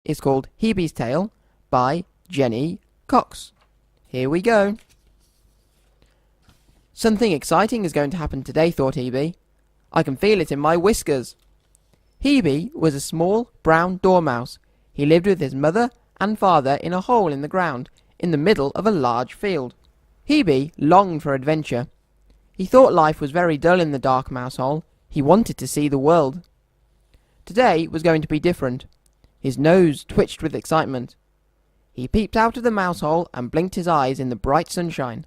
is called Hebey's Tale by Jenny Cox. Here we go. Something exciting is going to happen today, thought Hebey. I can feel it in my whiskers. Hebey was a small brown dormouse. He lived with his mother and father in a hole in the ground in the middle of a large field. Hebey longed for adventure. He thought life was very dull in the dark mouse hole. He wanted to see the world. Today was going to be different. His nose twitched with excitement. He peeped out of the mouse hole and blinked his eyes in the bright sunshine.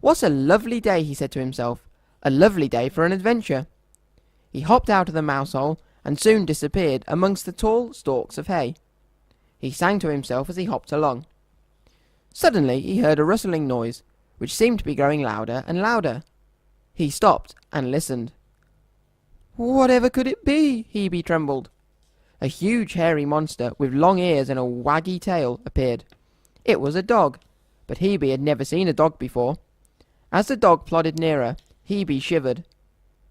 What a lovely day, he said to himself. A lovely day for an adventure. He hopped out of the mouse hole and soon disappeared amongst the tall stalks of hay. He sang to himself as he hopped along. Suddenly he heard a rustling noise, which seemed to be growing louder and louder. He stopped and listened. Whatever could it be? Hebey trembled. A huge hairy monster with long ears and a waggy tail appeared. It was a dog, but Hebey had never seen a dog before. As the dog plodded nearer, Hebey shivered.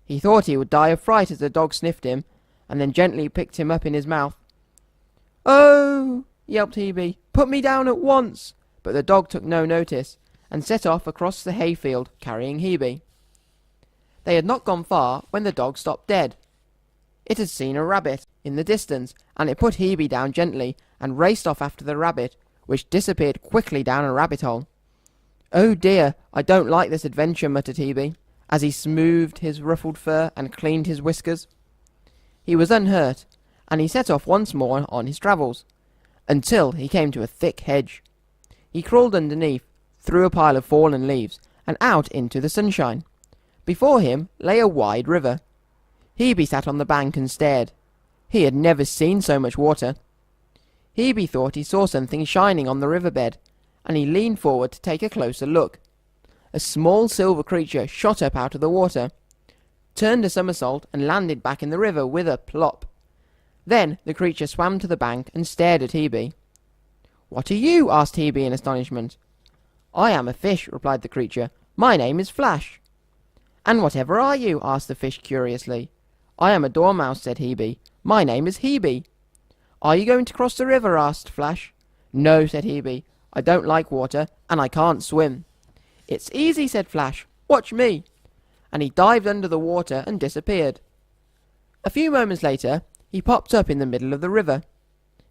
He thought he would die of fright as the dog sniffed him, and then gently picked him up in his mouth. "Oh!" yelped Hebey. "Put me down at once!" But the dog took no notice, and set off across the hayfield, carrying Hebey. They had not gone far when the dog stopped dead. It had seen a rabbit in the distance, and it put Hebey down gently, and raced off after the rabbit, which disappeared quickly down a rabbit hole. "Oh dear, I don't like this adventure," muttered Hebey, as he smoothed his ruffled fur and cleaned his whiskers. He was unhurt, and he set off once more on his travels, until he came to a thick hedge. He crawled underneath, through a pile of fallen leaves, and out into the sunshine. Before him lay a wide river. Hebey sat on the bank and stared. He had never seen so much water. Hebey thought he saw something shining on the riverbed, and he leaned forward to take a closer look. A small silver creature shot up out of the water, turned a somersault, and landed back in the river with a plop. Then the creature swam to the bank and stared at Hebey. "What are you?" asked Hebey in astonishment. "I am a fish," replied the creature. "My name is Flash." "And whatever are you?" asked the fish curiously. "I am a dormouse," said Hebey. "My name is Hebey." "Are you going to cross the river?" asked Flash. "No," said Hebey. "I don't like water, and I can't swim." "It's easy," said Flash. "Watch me." And he dived under the water and disappeared. A few moments later, he popped up in the middle of the river.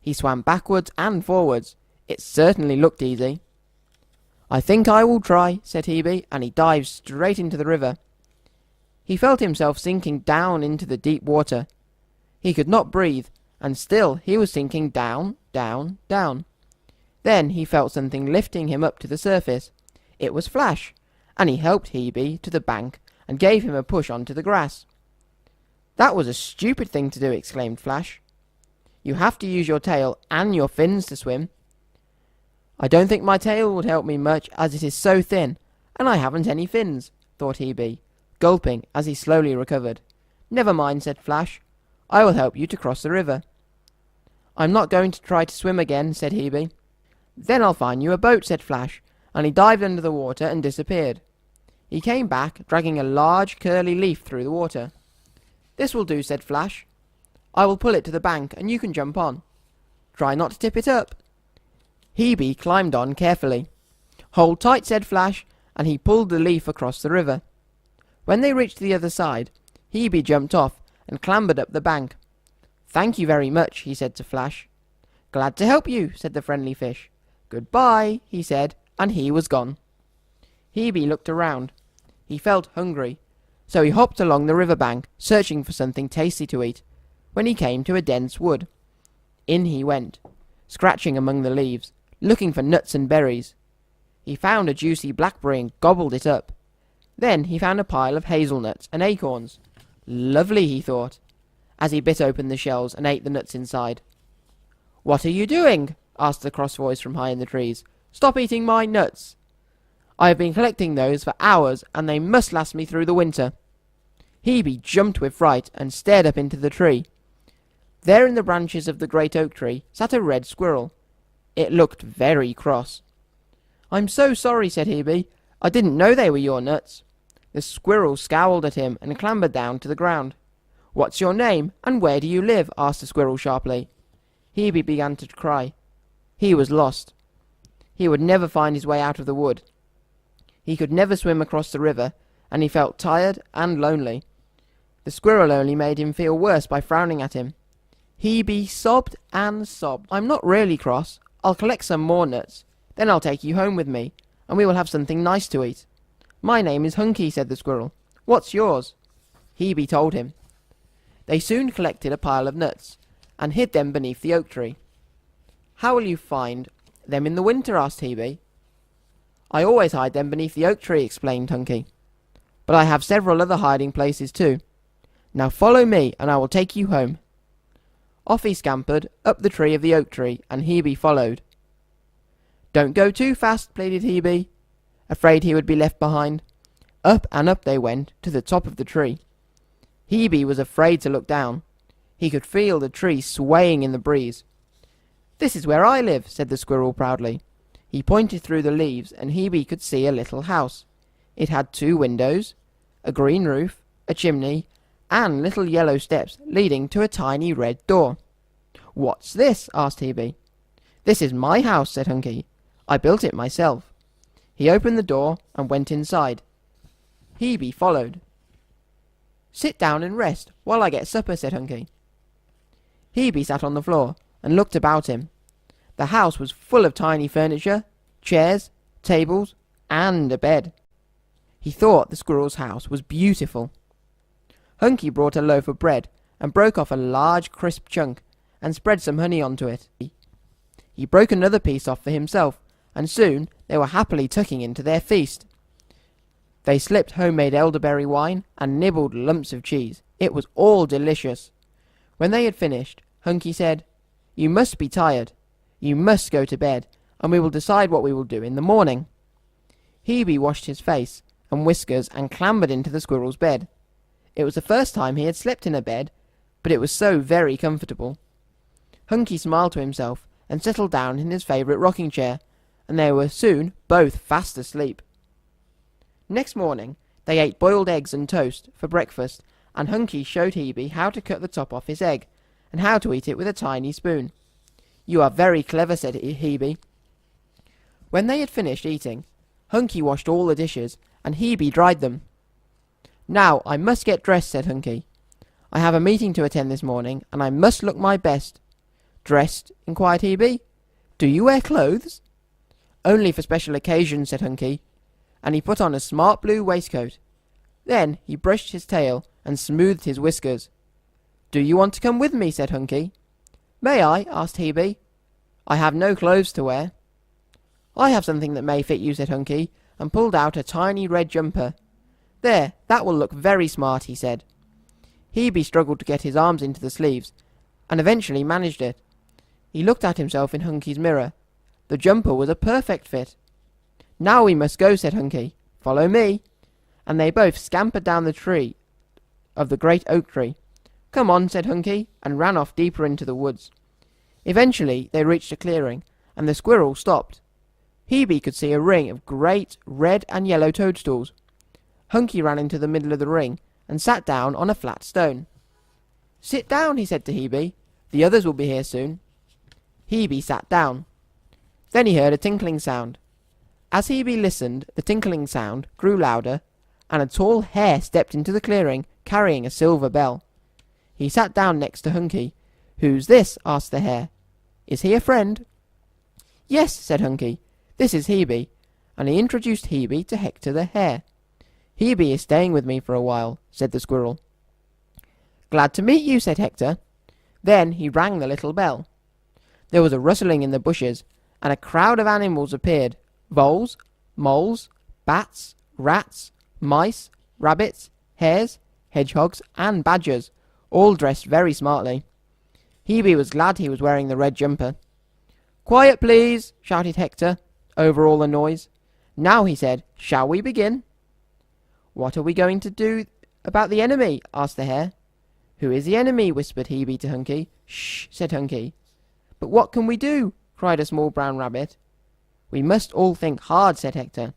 He swam backwards and forwards. It certainly looked easy. "I think I will try," said Hebey, and he dived straight into the river. He felt himself sinking down into the deep water. He could not breathe, and still he was sinking down, down, down. Then he felt something lifting him up to the surface. It was Flash, and he helped Hebey to the bank and gave him a push onto the grass. "That was a stupid thing to do," exclaimed Flash. "You have to use your tail and your fins to swim." "I don't think my tail would help me much, as it is so thin, and I haven't any fins," thought Hebey, gulping as he slowly recovered. "Never mind," said Flash. "I will help you to cross the river." "I'm not going to try to swim again," said Hebey. "Then I'll find you a boat," said Flash, and he dived under the water and disappeared. He came back, dragging a large curly leaf through the water. "This will do," said Flash. "I will pull it to the bank, and you can jump on. Try not to tip it up." Hebey climbed on carefully. "Hold tight," said Flash, and he pulled the leaf across the river. When they reached the other side, Hebey jumped off and clambered up the bank. "Thank you very much," he said to Flash. "Glad to help you," said the friendly fish. "Goodbye," he said, and he was gone. Hebey looked around. He felt hungry, so he hopped along the river bank, searching for something tasty to eat, when he came to a dense wood. In he went, scratching among the leaves, looking for nuts and berries. He found a juicy blackberry and gobbled it up. Then he found a pile of hazelnuts and acorns. Lovely, he thought, as he bit open the shells and ate the nuts inside. "What are you doing?" asked the cross voice from high in the trees. "Stop eating my nuts. I have been collecting those for hours, and they must last me through the winter." Hebey jumped with fright and stared up into the tree. There in the branches of the great oak tree sat a red squirrel. It looked very cross. "I'm so sorry," said Hebey. "I didn't know they were your nuts." The squirrel scowled at him and clambered down to the ground. "What's your name, and where do you live?" asked the squirrel sharply. Hebey began to cry. He was lost. He would never find his way out of the wood. He could never swim across the river, and he felt tired and lonely. The squirrel only made him feel worse by frowning at him. Hebey sobbed and sobbed. "I'm not really cross. I'll collect some more nuts. Then I'll take you home with me, and we will have something nice to eat." "My name is Hunky," said the squirrel. "What's yours?" Hebey told him. They soon collected a pile of nuts, and hid them beneath the oak tree. "How will you find them in the winter?" asked Hebey. "I always hide them beneath the oak tree," explained Hunky. "But I have several other hiding places too. Now follow me, and I will take you home." Off he scampered, up the tree of the oak tree, and Hebey followed. "Don't go too fast," pleaded Hebey, afraid he would be left behind. Up and up they went, to the top of the tree. Hebey was afraid to look down. He could feel the tree swaying in the breeze. "This is where I live," said the squirrel proudly. He pointed through the leaves, and Hebey could see a little house. It had 2 windows, a green roof, a chimney, and little yellow steps leading to a tiny red door. "What's this?" asked Hebey. "This is my house," said Hunky. "I built it myself." He opened the door and went inside. Hebey followed. "Sit down and rest while I get supper," said Hunky. Hebey sat on the floor and looked about him. The house was full of tiny furniture, chairs, tables, and a bed. He thought the squirrel's house was beautiful. Hunky brought a loaf of bread and broke off a large crisp chunk and spread some honey onto it. He broke another piece off for himself, and soon they were happily tucking into their feast. They slipped homemade elderberry wine and nibbled lumps of cheese. It was all delicious. When they had finished, Hunky said, "You must be tired. You must go to bed, and we will decide what we will do in the morning." Hebey washed his face and whiskers and clambered into the squirrel's bed. It was the first time he had slept in a bed, but it was so very comfortable. Hunky smiled to himself and settled down in his favourite rocking chair, and they were soon both fast asleep. Next morning they ate boiled eggs and toast for breakfast, and Hunky showed Hebey how to cut the top off his egg, and how to eat it with a tiny spoon. "You are very clever," said Hebey. When they had finished eating, Hunky washed all the dishes, and Hebey dried them. "Now I must get dressed," said Hunky. "I have a meeting to attend this morning, and I must look my best." "Dressed?" inquired Hebey. "Do you wear clothes?" "Only for special occasions," said Hunky, and he put on a smart blue waistcoat. Then he brushed his tail and smoothed his whiskers. "Do you want to come with me?" said Hunky. "May I?" asked Hebey. "I have no clothes to wear." "I have something that may fit you," said Hunky, and pulled out a tiny red jumper. "There, that will look very smart," he said. Hebey struggled to get his arms into the sleeves, and eventually managed it. He looked at himself in Hunky's mirror. The jumper was a perfect fit. "Now we must go," said Hunky. "Follow me." And they both scampered down the tree of the great oak tree. "Come on," said Hunky, and ran off deeper into the woods. Eventually they reached a clearing, and the squirrel stopped. Hebey could see a ring of great red and yellow toadstools. Hunky ran into the middle of the ring and sat down on a flat stone. "Sit down," he said to Hebey. "The others will be here soon." Hebey sat down. Then he heard a tinkling sound. As Hebey listened, the tinkling sound grew louder, and a tall hare stepped into the clearing, carrying a silver bell. He sat down next to Hunky. "Who's this?" asked the hare. "Is he a friend?" "Yes," said Hunky. "This is Hebey," and he introduced Hebey to Hector the hare. "Hebey is staying with me for a while," said the squirrel. "Glad to meet you," said Hector. Then he rang the little bell. There was a rustling in the bushes, and a crowd of animals appeared. Voles, moles, bats, rats, mice, rabbits, hares, hedgehogs, and badgers, all dressed very smartly. Hebey was glad he was wearing the red jumper. "Quiet, please," shouted Hector, over all the noise. "Now," he said, "shall we begin?" "What are we going to do about the enemy?" asked the hare. "Who is the enemy?" whispered Hebey to Hunky. "Shh," said Hunky. "But what can we do?" cried a small brown rabbit. "We must all think hard," said Hector.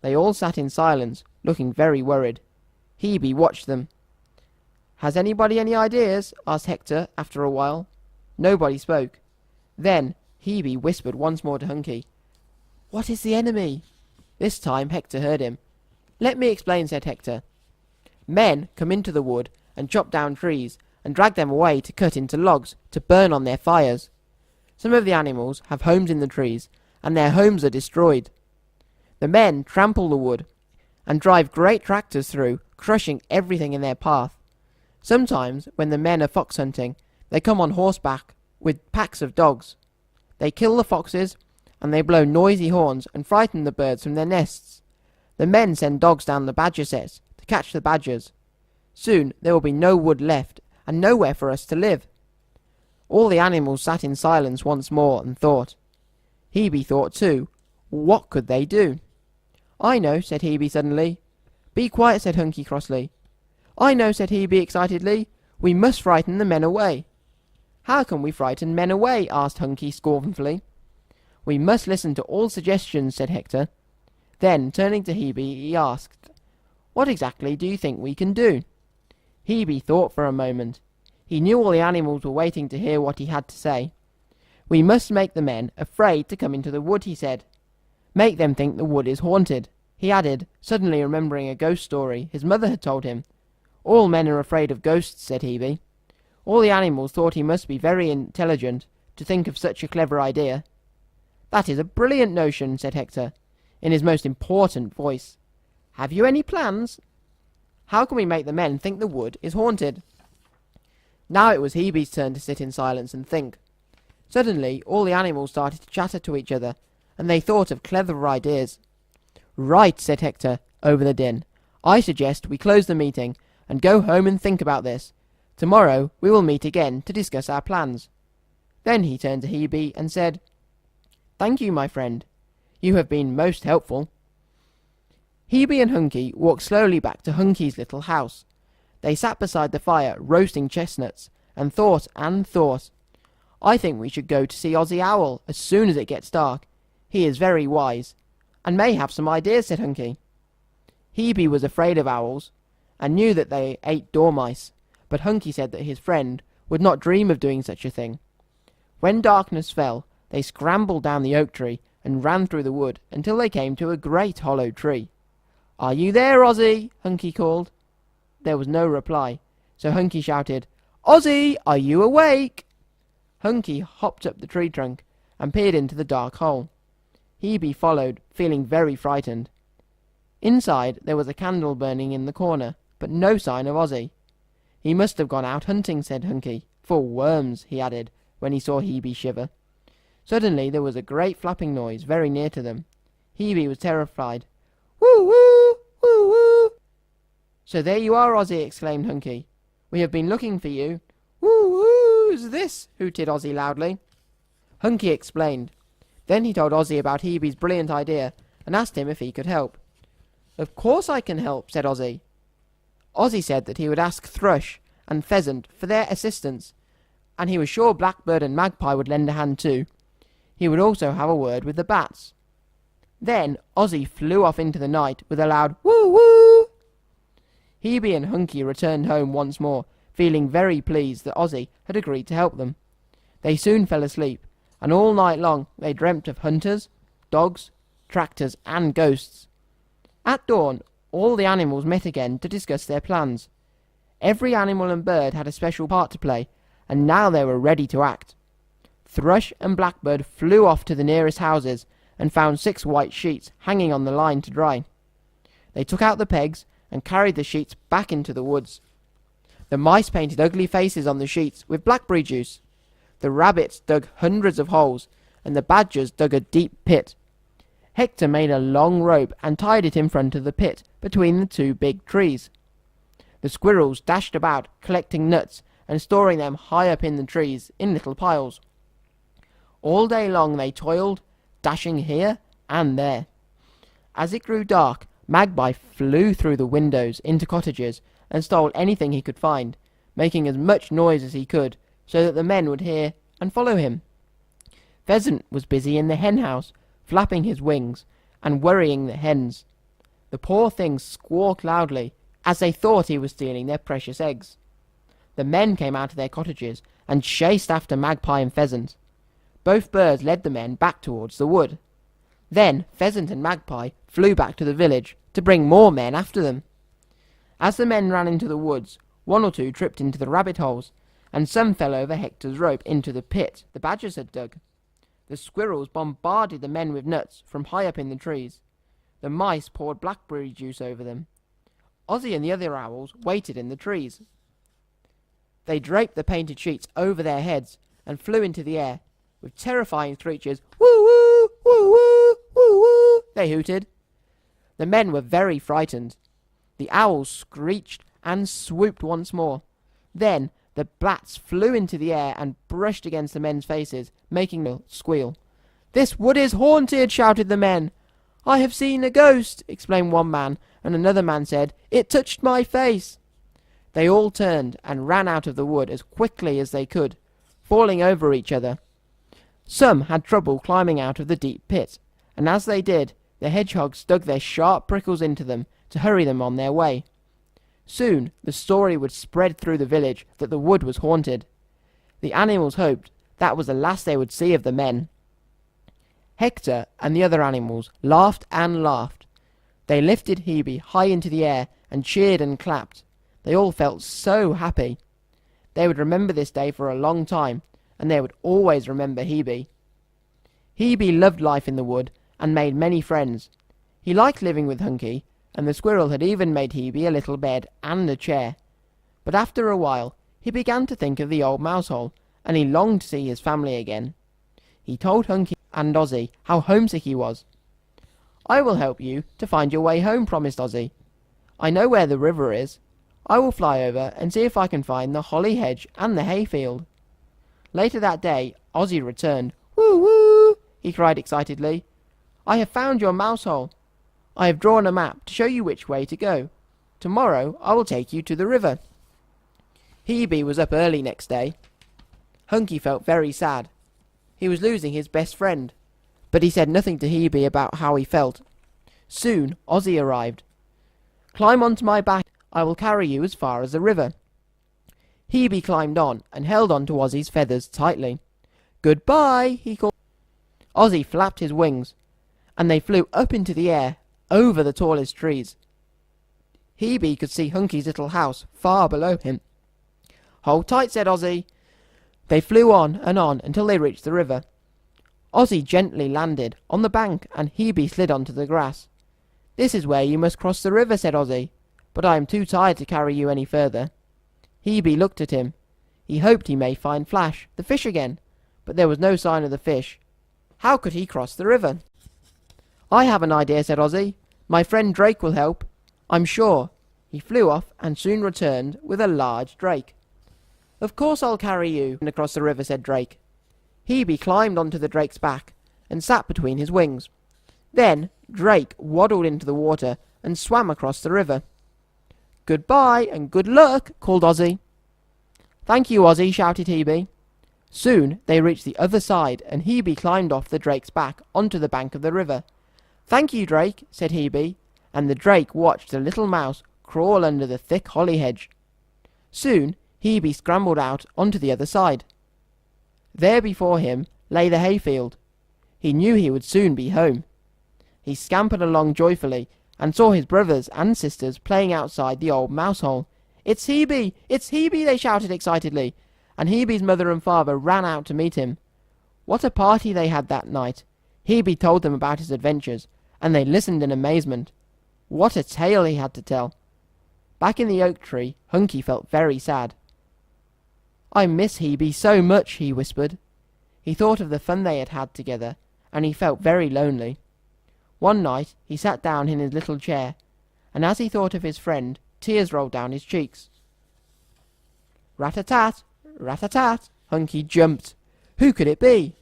They all sat in silence, looking very worried. Hebey watched them. "Has anybody any ideas?" asked Hector after a while. Nobody spoke. Then Hebey whispered once more to Hunky, "What is the enemy?" This time Hector heard him. "Let me explain," said Hector. "Men come into the wood and chop down trees and drag them away to cut into logs to burn on their fires. Some of the animals have homes in the trees, and their homes are destroyed. The men trample the wood and drive great tractors through, crushing everything in their path. Sometimes, when the men are fox hunting, they come on horseback with packs of dogs. They kill the foxes, and they blow noisy horns and frighten the birds from their nests. The men send dogs down the badger sets to catch the badgers. Soon there will be no wood left, and nowhere for us to live." All the animals sat in silence once more and thought. Hebey thought too. What could they do? "I know," said Hebey suddenly. "Be quiet," said Hunky crossly. "I know," said Hebey excitedly. "We must frighten the men away." "How can we frighten men away?" asked Hunky scornfully. "We must listen to all suggestions," said Hector. Then, turning to Hebey, he asked, "What exactly do you think we can do?" Hebey thought for a moment. He knew all the animals were waiting to hear what he had to say. "We must make the men afraid to come into the wood," he said. "Make them think the wood is haunted," he added, suddenly remembering a ghost story his mother had told him. "All men are afraid of ghosts," said Hebey. All the animals thought he must be very intelligent to think of such a clever idea. "That is a brilliant notion," said Hector, in his most important voice. "Have you any plans?" "How can we make the men think the wood is haunted?" Now it was Hebey's turn to sit in silence and think. Suddenly all the animals started to chatter to each other, and they thought of clever ideas. "Right," said Hector, over the din. "I suggest we close the meeting, and go home and think about this. Tomorrow we will meet again to discuss our plans." Then he turned to Hebey and said, "Thank you, my friend. You have been most helpful." Hebey and Hunky walked slowly back to Hunky's little house. They sat beside the fire roasting chestnuts, and thought and thought. "I think we should go to see Ozzy Owl as soon as it gets dark. He is very wise, and may have some ideas," said Hunky. Hebey was afraid of owls, and knew that they ate dormice, but Hunky said that his friend would not dream of doing such a thing. When darkness fell, they scrambled down the oak tree and ran through the wood until they came to a great hollow tree. "Are you there, Ozzy?" Hunky called. There was no reply, so Hunky shouted, "Ozzy, are you awake?" Hunky hopped up the tree trunk and peered into the dark hole. Hebey followed, feeling very frightened. Inside there was a candle burning in the corner, but no sign of Ozzy. "He must have gone out hunting," said Hunky. "For worms," he added, when he saw Hebey shiver. Suddenly there was a great flapping noise very near to them. Hebey was terrified. "Woo woo! Woo woo!" "So there you are, Ozzy!" exclaimed Hunky. "We have been looking for you." "Woo woo's this?" hooted Ozzy loudly. Hunky explained. Then he told Ozzy about Hebey's brilliant idea, and asked him if he could help. "Of course I can help," said Ozzy. Ozzy said that he would ask Thrush and Pheasant for their assistance, and he was sure Blackbird and Magpie would lend a hand too. He would also have a word with the bats. Then Ozzy flew off into the night with a loud "woo woo!" Hebey and Hunky returned home once more, feeling very pleased that Ozzy had agreed to help them. They soon fell asleep, and all night long they dreamt of hunters, dogs, tractors, and ghosts. At dawn, all the animals met again to discuss their plans. Every animal and bird had a special part to play, and now they were ready to act. Thrush and Blackbird flew off to the nearest houses and found 6 white sheets hanging on the line to dry. They took out the pegs and carried the sheets back into the woods. The mice painted ugly faces on the sheets with blackberry juice. The rabbits dug hundreds of holes, and the badgers dug a deep pit. Hector made a long rope and tied it in front of the pit between the 2 big trees. The squirrels dashed about, collecting nuts and storing them high up in the trees in little piles. All day long they toiled, dashing here and there. As it grew dark, Magpie flew through the windows into cottages and stole anything he could find, making as much noise as he could, so that the men would hear and follow him. Pheasant was busy in the hen house, flapping his wings and worrying the hens. The poor things squawked loudly, as they thought he was stealing their precious eggs. The men came out of their cottages and chased after Magpie and Pheasant. Both birds led the men back towards the wood. Then Pheasant and Magpie flew back to the village to bring more men after them. As the men ran into the woods, one or two tripped into the rabbit holes, and some fell over Hector's rope into the pit the badgers had dug. The squirrels bombarded the men with nuts from high up in the trees. The mice poured blackberry juice over them. Ozzy and the other owls waited in the trees. They draped the painted sheets over their heads and flew into the air. With terrifying screeches, woo-woo, woo-woo, woo-woo, they hooted. The men were very frightened. The owls screeched and swooped once more. Then the bats flew into the air and brushed against the men's faces, making them squeal. "This wood is haunted!" shouted the men. "I have seen a ghost!" exclaimed one man, and another man said, "It touched my face!" They all turned and ran out of the wood as quickly as they could, falling over each other. Some had trouble climbing out of the deep pit, and as they did, the hedgehogs dug their sharp prickles into them to hurry them on their way. Soon the story would spread through the village that the wood was haunted. The animals hoped that was the last they would see of the men. Hector and the other animals laughed and laughed. They lifted Hebey high into the air and cheered and clapped. They all felt so happy. They would remember this day for a long time, and they would always remember Hebey. Hebey loved life in the wood and made many friends. He liked living with Hunky, and the squirrel had even made Hebey a little bed and a chair. But after a while he began to think of the old mouse hole, and he longed to see his family again. He told Hunky and Ozzy how homesick he was. "I will help you to find your way home," promised Ozzy. "I know where the river is. I will fly over and see if I can find the holly hedge and the hayfield." Later that day Ozzy returned. "Woo woo!" he cried excitedly. "I have found your mouse hole. I have drawn a map to show you which way to go. Tomorrow I will take you to the river." Hebey was up early next day. Hunky felt very sad. He was losing his best friend, but he said nothing to Hebey about how he felt. Soon Ozzy arrived. "Climb onto my back. I will carry you as far as the river." Hebey climbed on and held on to Ozzy's feathers tightly. "Goodbye," he called. Ozzy flapped his wings, and they flew up into the air, over the tallest trees. Hebey could see Hunky's little house far below him. "Hold tight," said Ozzy. They flew on until they reached the river. Ozzy gently landed on the bank, and Hebey slid onto the grass. "This is where you must cross the river," said Ozzy, "but I am too tired to carry you any further." Hebey looked at him. He hoped he may find Flash, the fish again, but there was no sign of the fish. How could he cross the river? "I have an idea," said Ozzy. "My friend Drake will help, I'm sure." He flew off and soon returned with a large drake. "Of course I'll carry you across the river," said Drake. Hebey climbed onto the drake's back and sat between his wings. Then Drake waddled into the water and swam across the river. "Goodbye and good luck," called Ozzy. "Thank you, Ozzy," shouted Hebey. Soon they reached the other side, and Hebey climbed off the drake's back onto the bank of the river. "Thank you, Drake," said Hebey, and the drake watched the little mouse crawl under the thick holly hedge. Soon Hebey scrambled out onto the other side. There before him lay the hayfield. He knew he would soon be home. He scampered along joyfully and saw his brothers and sisters playing outside the old mouse hole. "It's Hebey! It's Hebey!" they shouted excitedly, and Hebey's mother and father ran out to meet him. What a party they had that night! Hebey told them about his adventures, and they listened in amazement. What a tale he had to tell! Back in the oak tree, Hunky felt very sad. "I miss Hebey so much," he whispered. He thought of the fun they had had together, and he felt very lonely. One night he sat down in his little chair, and as he thought of his friend, tears rolled down his cheeks. Rat-a-tat, rat-a-tat, Hunky jumped. Who could it be?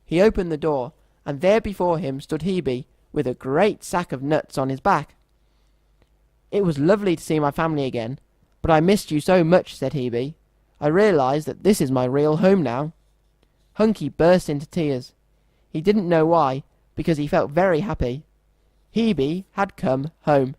He opened the door, and there before him stood Hebey, with a great sack of nuts on his back. "It was lovely to see my family again, but I missed you so much," said Hebey. "I realise that this is my real home now." Hunky burst into tears. He didn't know why, because he felt very happy. Hebey had come home.